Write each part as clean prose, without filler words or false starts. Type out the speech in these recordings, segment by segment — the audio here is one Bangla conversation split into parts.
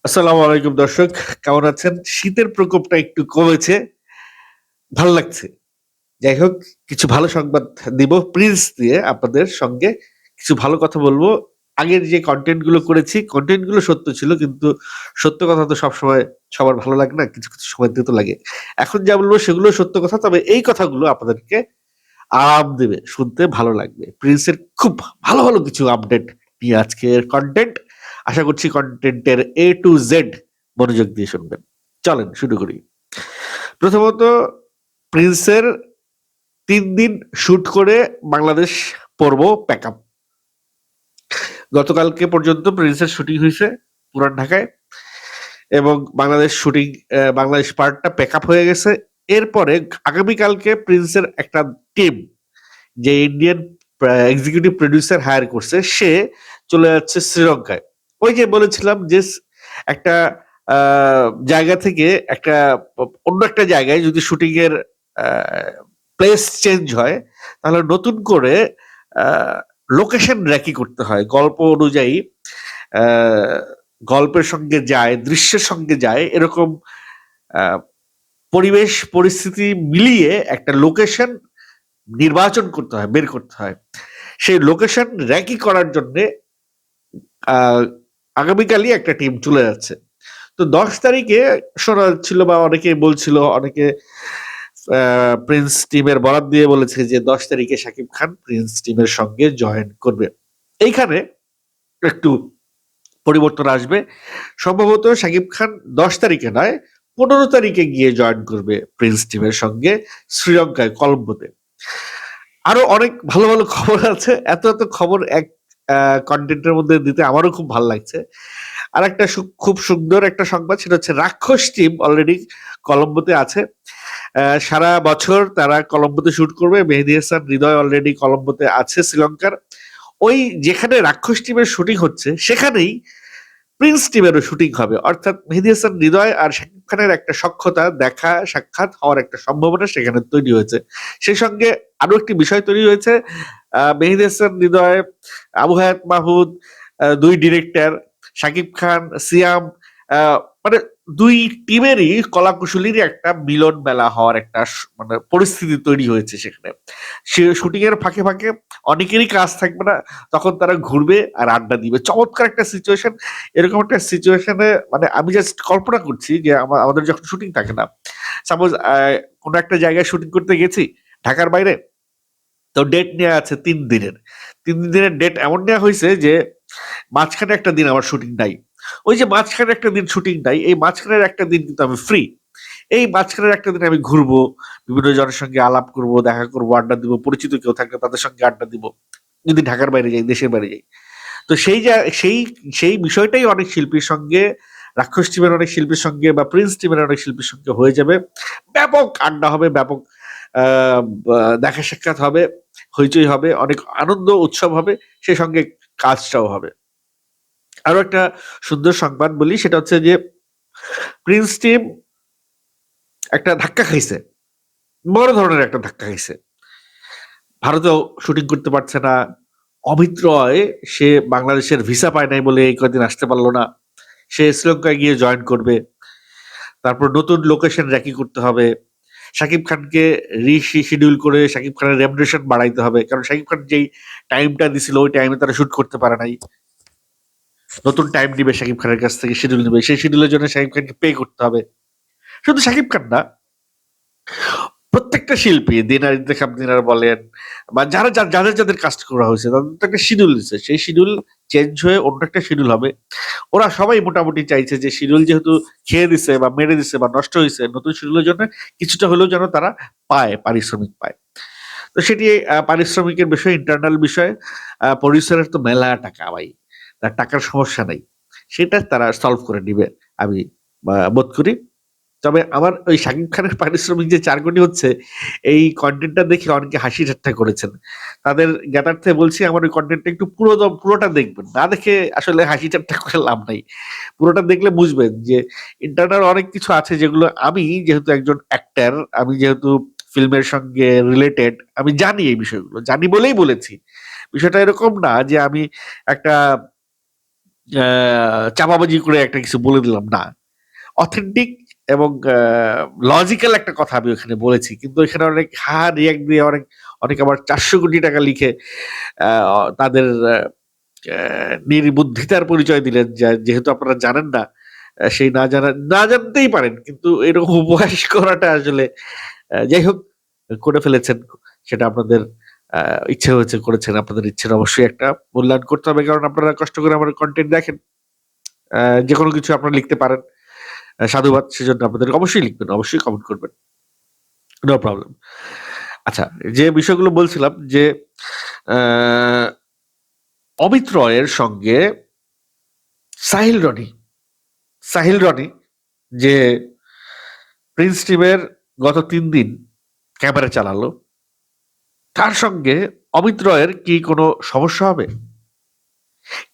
আসসালামু আলাইকুম দর্শক। কেমন আছেন? শীতের প্রকোপটা একটু কমেছে। ভাল লাগছে। যাই হোক কিছু ভালো সংবাদ দিব প্রিন্স দিয়ে আপনাদের সঙ্গে কিছু ভালো কথা বলব। আগের যে কনটেন্ট গুলো করেছি, কনটেন্ট গুলো সত্য ছিল কিন্তু সত্য কথা তো সবসময় সবার ভালো লাগে না। কিছু সময় দিয়ে তো লাগে। এখন যা বলব সেগুলো সত্য কথা। তবে এই কথাগুলো আপনাদেরকে আরাম দেবে। শুনতে ভালো লাগবে। প্রিন্সের খুব ভালো কিছু আপডেট নিয়ে আজকের কনটেন্ট। আশা করছি কনটেন্টের A to Z মনোযোগ দিয়ে শুনবেন। চলেন শুরু করি। প্রথমত প্রিন্সের ৩ দিন শুট করে বাংলাদেশ পড়ব প্যাকআপ। গতকালকে পর্যন্ত প্রিন্সের শুটিং হইছে পুরান ঢাকায় এবং বাংলাদেশ পার্টটা প্যাকআপ হয়ে গেছে। এরপরে আগামীকালকে প্রিন্সের একটা টিম যে ইন্ডিয়ান এক্সিকিউটিভ প্রোডিউসার হায়ার করছে সে চলে যাচ্ছে শ্রীলঙ্কায়। ওই যে বলেছিলাম যে একটা জায়গা থেকে অন্য একটা জায়গায় যদি শুটিং এর প্লেস চেঞ্জ হয় তাহলে নতুন করে লোকেশন রেকি করতে হয় গল্প অনুযায়ী। আহ, গল্পের সঙ্গে যায়, দৃশ্যের সঙ্গে যায়, এরকম আহ, পরিবেশ পরিস্থিতি মিলিয়ে একটা লোকেশন নির্বাচন করতে হয়, বের করতে হয়। সেই লোকেশন র্যাকি করার জন্য আগামীকালই একটা টিম চলে যাচ্ছে। তো 10 তারিখে শোনা যাচ্ছিল বা অনেকে বলছিল, অনেকে প্রিন্স টিমের বরাত দিয়ে বলেছে যে 10 তারিখে শাকিব খান প্রিন্স টিমের সঙ্গে জয়েন করবে। এইখানে একটু পরিবর্তন আসবে। সম্ভবত শাকিব খান 10 তারিখে নয়, 15 তারিখে গিয়ে জয়েন করবে প্রিন্স টিমের সঙ্গে শ্রীলঙ্কায়, কলম্বোতে। আরো অনেক ভালো খবর আছে। এত খবর এক কন্টেন্টের মধ্যে দিতে আমারও খুব ভালো লাগছে। আর একটা খুব সুন্দর একটা সংবাদ, সেটা হচ্ছে রাক্ষস টিম অলরেডি কলম্বোতে আছে। সারা বছর তারা কলম্বোতে শুট করবে। মেহেদী হাসান হৃদয় অলরেডি কলম্বোতে আছে শ্রীলঙ্কার। ওই যেখানে রাক্ষস টিমের শুটিং হচ্ছে সেখানেই প্রিন্স টিমেরও শুটিং হবে। অর্থাৎ মেহেদী হাসান হৃদয় আর শাকিব খানের একটা সখ্যতা, দেখা সাক্ষাৎ হওয়ার একটা সম্ভাবনা সেখানে তৈরি হয়েছে। সেই সঙ্গে আরো একটি বিষয় তৈরি হয়েছে। মেহেদী হাসান হৃদয়, আবু হায়াত মাহমুদ, দুই ডিরেক্টর, শাকিব খান, সিয়াম, মানে দুই টিমেরই কলাকুশলীর একটা মিলন মেলা হওয়ার একটা মানে পরিস্থিতি তৈরি হয়েছে সেখানে। সে শুটিং এর ফাঁকে অনেকেরই কাজ থাকবে না, তখন তারা ঘুরবে আর আড্ডা দিবে। চমৎকার একটা সিচুয়েশন। এরকম একটা সিচুয়েশনে মানে আমি জাস্ট কল্পনা করছি যে আমাদের যখন শুটিং থাকে না, সাপোজ কোনো একটা জায়গায় শুটিং করতে গেছি ঢাকার বাইরে, তো ডেট নেওয়া আছে 3 দিনের। 3 দিনের ডেট এমন নেওয়া হয়েছে যে মাঝখানে একটা দিন আমার শুটিং নাই। ওই যে মাঝখানে একটা দিন শুটিং নাই, এই মাঝখানের একটা দিন কিন্তু আমি ফ্রি। এই মাঝখানের একটা দিন আমি ঘুরবো, বিভিন্ন জনের সঙ্গে আলাপ করব, দেখা করব, আড্ডা দিব, পরিচিত কেউ থাকলে তাদের সঙ্গে আড্ডা দিব, যদি ঢাকার বাইরে যাই, দেশের বাইরে যাই। তো সেই সেই বিষয়টাই অনেক শিল্পীর সঙ্গে, রাক্ষস টিমের অনেক শিল্পীর সঙ্গে বা প্রিন্স টিমের অনেক শিল্পীর সঙ্গে হয়ে যাবে। ব্যাপক আড্ডা হবে, ব্যাপক দেখা সাক্ষাৎ হবে, হইচই হবে, অনেক আনন্দ উৎসব হবে, সেই সঙ্গে কাজটাও হবে। আরো একটা সুন্দর সংবাদ বলি, সেটা হচ্ছে যে প্রিন্স টিম একটা ধাক্কা খাইছে, বড় ধরনের একটা ধাক্কা খাইছে। ভারতেও শুটিং করতে পারছে না। অমিত রয়, সে বাংলাদেশের ভিসা পায় নাই বলে এই কদিন আসতে পারলো না। সে শ্রীলঙ্কায় গিয়ে জয়েন করবে। তারপর নতুন লোকেশন র্যাকি করতে হবে। শাকিব খানকে শিডিউল করে শাকিব খানের রেমুনারেশন বাড়াইতে হবে, কারণ শাকিব খান যেই টাইমটা দিছিল ওই টাইমে তারা শুট করতে পারে নাই। নতুন টাইম নিবে শাকিব খানের কাছ থেকে, শিডিউল নিবে, সেই শিডিউলের জন্য শাকিব খানকে পে করতে হবে। শুধু শাকিব খান না, প্রত্যেকটা শিল্পী, দিনার ইন্তেখাব দিনার বলেন বা যাদের কাস্ট করা হয়েছে তাদের তো একটা শিডিউল দিচ্ছে, সেই শিডিউল চেঞ্জ হয়ে অন্য একটা শিডিউল হবে। ওরা সবাই মোটামুটি চাইছে যে শিডিউল যেহেতু খেয়ে দিছে বা মেরে দিছে বা নষ্ট হয়েছে, নতুন শিডিউলের জন্য কিছুটা হলেও যেন তারা পায়, পারিশ্রমিক পায়। তো সেটি পারিশ্রমিকের বিষয়, ইন্টারনাল বিষয়। প্রডিউসারের তো মেলা টাকা ভাই, তার টাকার সমস্যা নাই, সেটা তারা সলভ করে নিবে আমি বোধ করি। তবে আমার ওই শাকিব খানের পারিশ্রমিক যে 4 কোটি হচ্ছে, এই কন্টেন্টটা দেখে অনেকে হাসি ঠাট্টা করেছেন। তাদের জ্ঞাতার্থে বলছি, আমার ওই কন্টেন্টটা একটু পুরোটা দেখবেন, না দেখে আসলে হাসি ঠাট্টা করে লাভ নাই। পুরোটা দেখলে বুঝবেন যে ইন্টারনাল অনেক কিছু আছে যেগুলো আমি যেহেতু একজন অ্যাক্টর, আমি যেহেতু ফিল্মের সঙ্গে রিলেটেড, আমি জানি এই বিষয়গুলো, জানি বলেই বলেছি। বিষয়টা এরকম না যে আমি একটা চাপাবাজি করে একটা কিছু বলে দিলাম না, অথেন্টিক এবং লজিক্যাল একটা কথা আমি ওখানে বলেছি, কিন্তু এখানে অনেক রিয়াক্ট দিয়ে অনেক অনেক আবার 400 কোটি টাকা লিখে তাদের নির্বুদ্ধিতার পরিচয় দিলেন, যেহেতু আপনারা জানেন না, সেই না জানতেই পারেন, কিন্তু এরকম উপহাস করাটা আসলে যাই হোক, করে ফেলেছেন, সেটা আপনাদের ইচ্ছে হয়েছে করেছেন, আপনাদের ইচ্ছের অবশ্যই একটা মূল্যায়ন করতে হবে, কারণ আপনারা কষ্ট করে আমার কন্টেন্ট দেখেন, যে কোনো কিছু আপনারা লিখতে পারেন, সাধুবাদ, সেজন্য আপনাদের অবশ্যই লিখবেন, অবশ্যই কমেন্ট করবেন, নো প্রবলেম। আচ্ছা, যে বিষয়গুলো বলছিলাম যে অমিত রয়ের সঙ্গে সাহিল রনি যে প্রিন্স টিমের গত 3 দিন ক্যামেরা চালালো, তার সঙ্গে অমিত রয়ের কি কোনো সমস্যা হবে?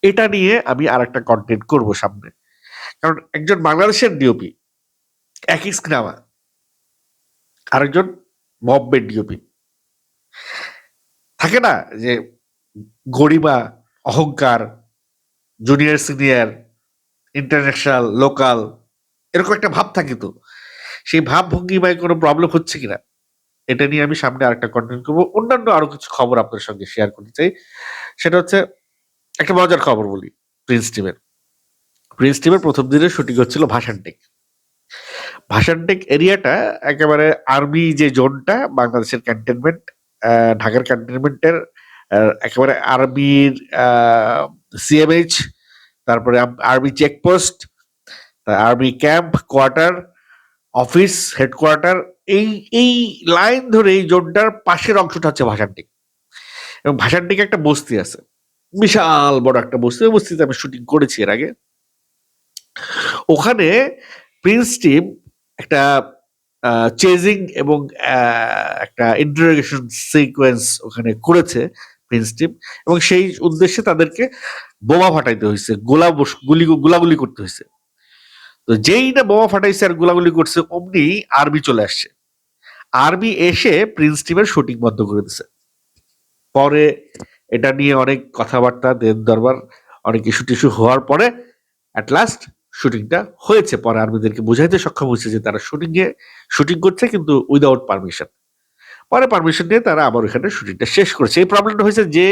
এটা নিয়ে আমি আর একটা কন্টেন্ট করব সামনে, কারণ একজন বাংলাদেশের ডিওপি একই সিনেমা, আরেকজন বম্বের ডিওপি, থাকে না যে গরিমা, অহংকার, জুনিয়র সিনিয়র, ইন্টারন্যাশনাল, লোকাল, এরকম একটা ভাব থাকে, তো সেই ভাব ভঙ্গিমায় কোনো প্রবলেম হচ্ছে কিনা এটা নিয়ে আমি সামনে আরেকটা কন্টেন্ট করবো। অন্যান্য আরো কিছু খবর আপনার সঙ্গে শেয়ার করতে চাই, সেটা হচ্ছে একটা মজার খবর বলি। প্রিন্স টিমের প্রথম দিনের শুটিং হচ্ছিল ভাসানটেক এরিয়াটা একেবারে আর্মি যে জোনটা, বাংলাদেশের ক্যান্টনমেন্ট, ঢাকার ক্যান্টনমেন্টের একেবারে আর্মির সিএমএইচ, তারপরে army checkpost, army camp, quarter, office, headquarter, এই এই লাইন ধরে এই জোনটার পাশের অংশটা হচ্ছে ভাসানটেক। এবং ভাসানটেকে একটা বস্তি আছে, বিশাল বড় একটা বস্তি, ওই বস্তিতে আমি শুটিং করেছি এর আগে। ওখানে প্রিন্স টিম একটা চেজিং এবং একটা ইন্টারোগেশন সিকোয়েন্স ওখানে করেছে প্রিন্স টিম, এবং সেই উদ্দেশ্যে তাদেরকে বোমা ফাটাইতে হয়েছে, গোলাগুলি করতে হয়েছে। তো যেই না বোমা ফাটাইছে আর গোলাগুলি করছে, অমনি আর্মি চলে আসছে। আর্মি এসে প্রিন্স টিমের শুটিং বন্ধ করে দিছে। পরে এটা নিয়ে অনেক কথাবার্তা, দেন দরবার, অনেক ইস্যু টিস্যু হওয়ার পরে অ্যাট লাস্ট শুটিংটা হয়েছে। পরে আর্মিদেরকে বুঝাইতে সক্ষম হয়েছে যে তারা শুটিং করছে, কিন্তু উইদাউট পারমিশন। পরে পারমিশন নিয়ে তারা আবার ওইখানে শুটিংটা শেষ করেছে। এই প্রবলেমটা হয়েছে যে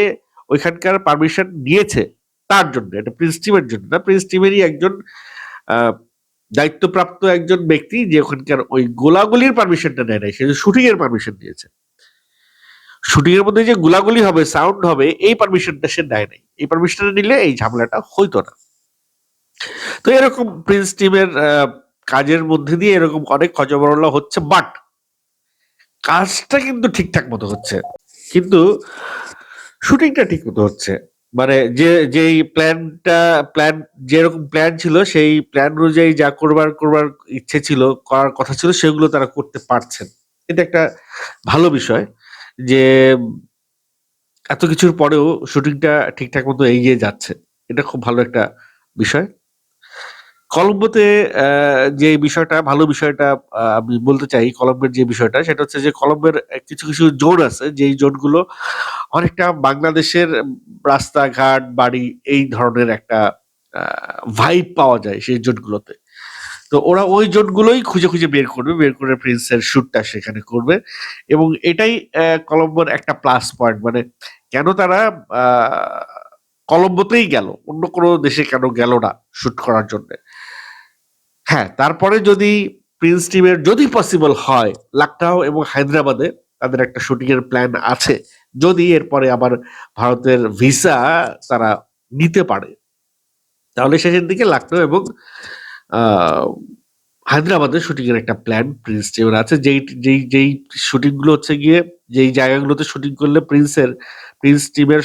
ওইখানকার পারমিশন নিয়েছে তার জন্য, এটা প্রিন্স টিমের জন্য না, প্রিন্স টিমেরই একজন দায়িত্বপ্রাপ্ত একজন ব্যক্তি, যে ওখানকার ওই গোলাগুলির পারমিশনটা নেয় নাই, সে শুটিং এর পারমিশন দিয়েছে। শুটিং এর মধ্যে যে গোলাগুলি হবে, সাউন্ড হবে, এই পারমিশনটা সে নেয় নাই। এই পারমিশনটা নিলে এই ঝামেলাটা হইতো না। তো এরকম প্রিন্স টিমের কাজের মধ্যে দিয়ে এরকম অনেক খচবরলা হচ্ছে, বাট কাজটা কিন্তু ঠিকঠাক মতো হচ্ছে, কিন্তু শুটিংটা ঠিক মতো হচ্ছে। মানে যেই প্ল্যান যেরকম প্ল্যান ছিল, সেই প্ল্যান অনুযায়ী যা করবার ইচ্ছে ছিল, করার কথা ছিল, সেগুলো তারা করতে পারছেন। এটা একটা ভালো বিষয় যে এত কিছুর পরেও শুটিংটা ঠিকঠাক মতো এগিয়ে যাচ্ছে। এটা খুব ভালো একটা বিষয়। কলম্বোতে যে বিষয়টা, ভালো বিষয়টা আমি বলতে চাই, কলম্বের যে বিষয়টা, সেটা হচ্ছে যে কলম্বের কিছু জোন আছে, যেই জোনগুলো অনেকটা বাংলাদেশের রাস্তাঘাট, বাড়ি, এই ধরনের একটা ভাইব পাওয়া যায় সেই জোনগুলোতে। তো ওরা ওই জোনগুলোই খুঁজে বের করে প্রিন্সের শুটটা সেখানে করবে, এবং এটাই কলম্বোর একটা প্লাস পয়েন্ট। মানে কেন তারা কলম্বোতেই গেল, অন্য কোনো দেশে কেন গেল না শুট করার জন্য? হ্যাঁ, তারপরে যদি প্রিন্স টিমের যদি পসিবল হয়, লাকটাও এবং হায়দ্রাবাদে তাদের একটা শুটিং এর প্ল্যান আছে, যদি এরপরে আবার ভারতের ভিসা তারা নিতে পারে, তাহলে শেষের দিকে লাকনো এবং হায়দ্রাবাদে শুটিং এর একটা প্ল্যান প্রিন্স টিমের আছে। যেই শুটিং গুলো হচ্ছে গিয়ে, যেই জায়গাগুলোতে শুটিং করলে প্রিন্স টিমের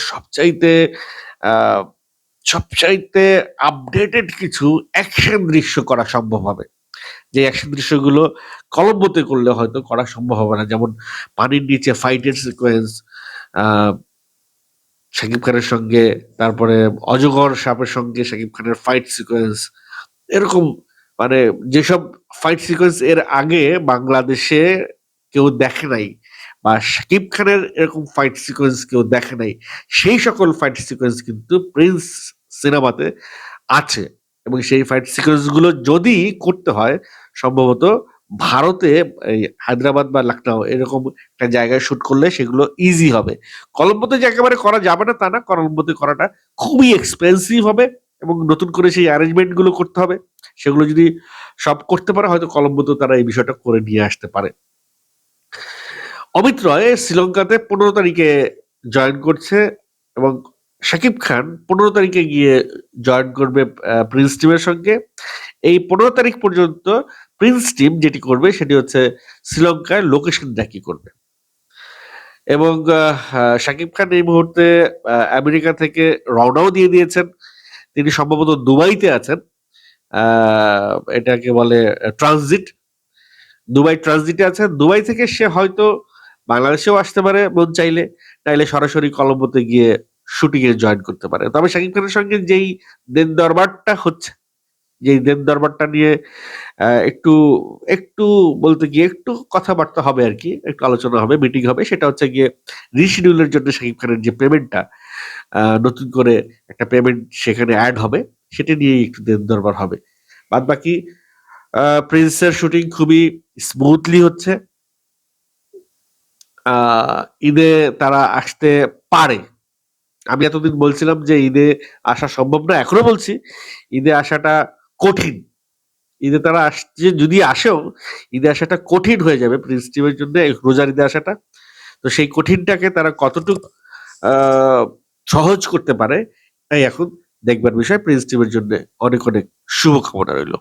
আহ সবচাইতে আপডেটেড কিছু অ্যাকশন দৃশ্য করা সম্ভব হবে, যে অ্যাকশন দৃশ্যগুলো কলম্বোতে করলে হয়তো করা সম্ভব হবে না। যেমন পানির নিচে ফাইটের সিকোয়েন্স, শাকিব খানের সঙ্গে, তারপরে অজগর সাপের সঙ্গে শাকিব খানের ফাইট সিকোয়েন্স, এরকম, মানে যেসব ফাইট সিকোয়েন্স এর আগে বাংলাদেশে কেউ দেখে নাই, বা শাকিব খানের এরকম ফাইট সিকোয়েন্স কেউ দেখে নাই, সেই সকল ফাইট সিকোয়েন্স কিন্তু প্রিন্স সিনেমাতে আছে এবং সেই ফাইট সিকোয়েন্স গুলো যদি করতে হয় সম্ভবত ভারতে এই হায়দ্রাবাদ বা লখনউ এরকম একটা জায়গায় শুট করলে সেগুলো ইজি হবে। কলম্বোতে যে একেবারে করা যাবে না তা না, কলম্বোতে করাটা খুবই এক্সপেন্সিভ হবে এবং নতুন করে সেই অ্যারেঞ্জমেন্ট গুলো করতে হবে। সেগুলো যদি সব করতে পারে হয়তো কলম্বোতে তারা এই বিষয়টা করে নিয়ে আসতে পারে। অমিত রয় শ্রীলঙ্কাতে 15 তারিখে জয়েন করছে এবং শাকিব খান 15 তারিখে গিয়ে জয়েন করবে প্রিন্স টিমের সঙ্গে। এই 15 তারিখ পর্যন্ত প্রিন্স টিম যেটি করবে সেটি হচ্ছে শ্রীলঙ্কায় লোকেশন ট্র্যাকিং করবে এবং শাকিব খান এই মুহূর্তে আমেরিকা থেকে রওনাও দিয়ে দিয়েছেন। তিনি সম্ভবত দুবাইতে আছেন। এটাকে বলে ট্রানজিট, দুবাই ট্রানজিটে আছেন। দুবাই থেকে সে হয়তো বাংলাদেশেও আসতে পারে মন চাইলে, নাইলে সরাসরি কলম্বোতে গিয়ে শুটিং এ জয়েন করতে পারে। তবে শাকিব খানের সঙ্গে যেই দেন দরবারটা হচ্ছে, যেই দেন দরবারটা নিয়ে একটু একটু বলতে গিয়ে একটু কথাবার্তা হবে আর কি, একটু আলোচনা হবে, মিটিং হবে, সেটা হচ্ছে গিয়ে রিশিডিউলের জন্য শাকিব খানের যে পেমেন্টটা নতুন করে একটা পেমেন্ট সেখানে অ্যাড হবে, সেটা নিয়েই একটু দেন দরবার হবে। বাদ বাকি প্রিন্সের শুটিং খুবই স্মুথলি হচ্ছে। ঈদে তারা আসতে পারে। আমি এতদিন বলছিলাম যে ঈদে আসা সম্ভব না, এখনো বলছি ঈদে আসাটা কঠিন। ঈদে তারা আসছে, যদি আসেও ঈদে আসাটা কঠিন হয়ে যাবে প্রিন্স টিমের জন্য, রোজার ঈদে আসাটা। তো সেই কঠিনটাকে তারা কতটুক আহ সহজ করতে পারে তাই এখন দেখবার বিষয়। প্রিন্স টিমের জন্য অনেক অনেক শুভকামনা রইল।